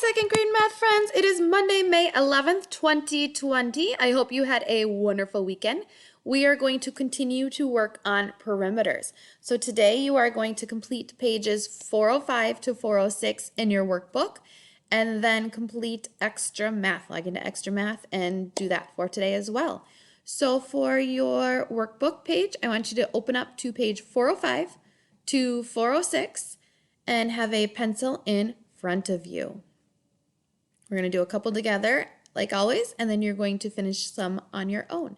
second grade math friends. It is Monday, May 11th, 2020. I hope you had a wonderful weekend. We are going to continue to work on perimeters. So today you are going to complete pages 405 to 406 in your workbook and then complete extra math. Log into extra math and do that for today as well. So for your workbook page, I want you to open up to page 405 to 406 and have a pencil in front of you. We're going to do a couple together, like always, and then you're going to finish some on your own.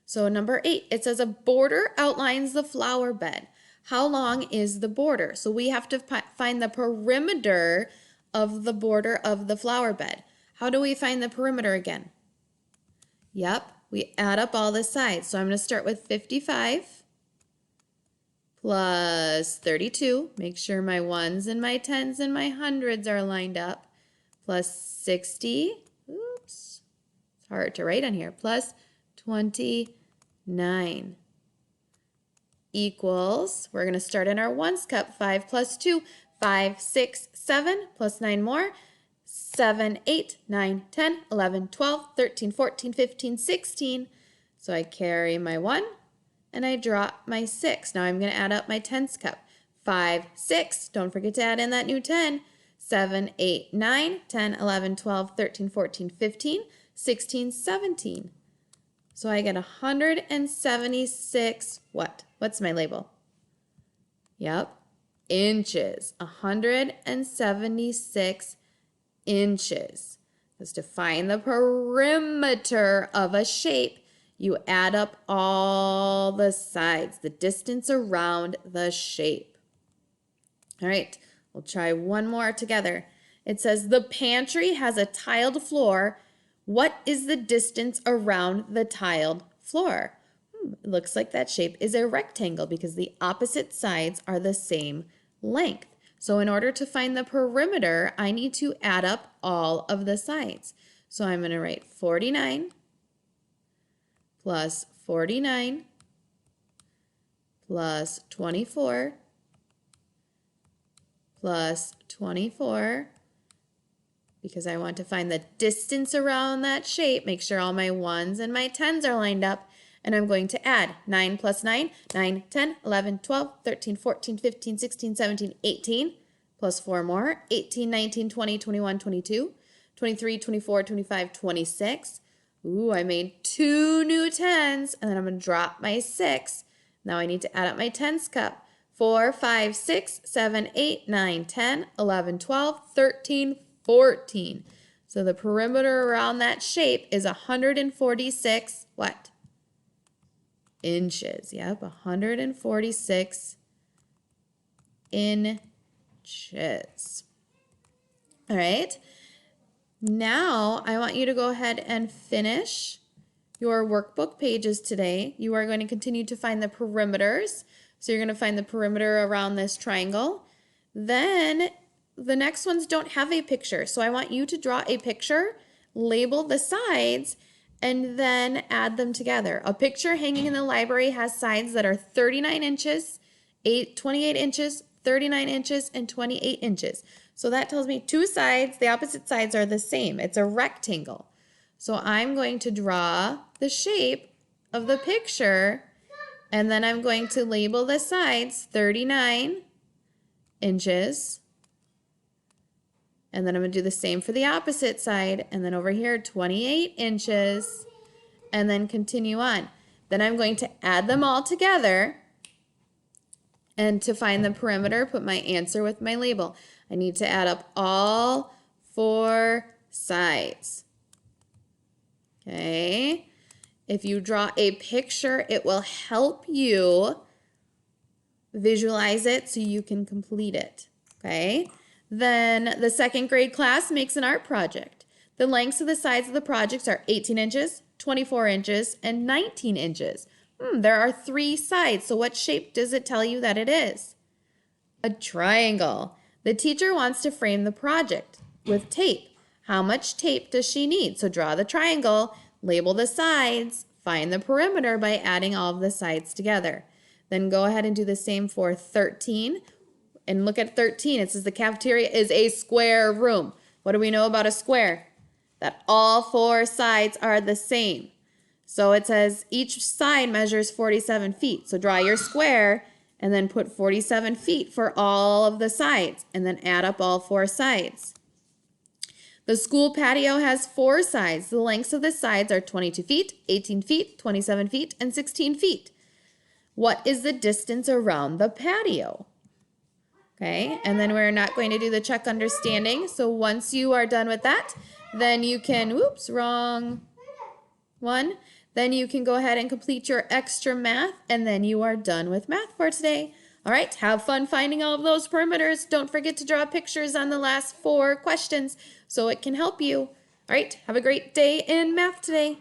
So number 8, it says a border outlines the flower bed. How long is the border? So we have to find the perimeter of the border of the flower bed. How do we find the perimeter again? Yep, we add up all the sides. So I'm going to start with 55. Plus 32, make sure my ones and my tens and my hundreds are lined up, plus 60, oops, it's hard to write on here, plus 29 equals, we're going to start in our ones cup, 5 plus 2, 5, 6, 7, plus 9 more, 7, 8, 9, 10, 11, 12, 13, 14, 15, 16, so I carry my 1, and I drop my 6. Now I'm going to add up my tens cup. 5, 6, don't forget to add in that new 10. 7, 8, 9, 10, 11, 12, 13, 14, 15, 16, 17. So I get 176, what? What's my label? Yep, inches. 176 inches. Because to find the perimeter of a shape, you add up all the sides, the distance around the shape. All right, we'll try one more together. It says the pantry has a tiled floor. What is the distance around the tiled floor? It looks like that shape is a rectangle because the opposite sides are the same length. So in order to find the perimeter, I need to add up all of the sides. So I'm going to write 49 plus 49 plus 24 plus 24 because I want to find the distance around that shape. Make sure all my ones and my tens are lined up. And I'm going to add 9 plus 9, 9, 10, 11, 12, 13, 14, 15, 16, 17, 18, plus 4 more, 18, 19, 20, 21, 22, 23, 24, 25, 26. Ooh, I made 2 new tens, and then I'm going to drop my 6. Now I need to add up my tens cup. 4, 5, 6, 7, 8, 9, 10, 11, 12, 13, 14. So the perimeter around that shape is 146, what? Inches. Yep, 146 inches. All right. Now, I want you to go ahead and finish your workbook pages today. You are going to continue to find the perimeters. So you're going to find the perimeter around this triangle. Then the next ones don't have a picture. So I want you to draw a picture, label the sides, and then add them together. A picture hanging in the library has sides that are 39 inches, 28 inches, 39 inches, and 28 inches. So that tells me 2 sides, the opposite sides are the same. It's a rectangle. So I'm going to draw the shape of the picture, and then I'm going to label the sides 39 inches. And then I'm going to do the same for the opposite side. And then over here, 28 inches. And then continue on. Then I'm going to add them all together. And to find the perimeter, put my answer with my label. I need to add up all 4 sides. Okay. If you draw a picture, it will help you visualize it so you can complete it. Okay. Then the second grade class makes an art project. The lengths of the sides of the projects are 18 inches, 24 inches, and 19 inches. There are 3 sides, so what shape does it tell you that it is? A triangle. The teacher wants to frame the project with tape. How much tape does she need? So draw the triangle, label the sides, find the perimeter by adding all of the sides together. Then go ahead and do the same for 13. And look at 13. It says the cafeteria is a square room. What do we know about a square? That all four sides are the same. So it says each side measures 47 feet. So draw your square and then put 47 feet for all of the sides and then add up all four sides. The school patio has four sides. The lengths of the sides are 22 feet, 18 feet, 27 feet, and 16 feet. What is the distance around the patio? Okay, and then we're not going to do the check understanding. So once you are done with that, then you can, whoops, wrong one. Then you can go ahead and complete your extra math, and then you are done with math for today. All right, have fun finding all of those perimeters. Don't forget to draw pictures on the last four questions so it can help you. All right, have a great day in math today.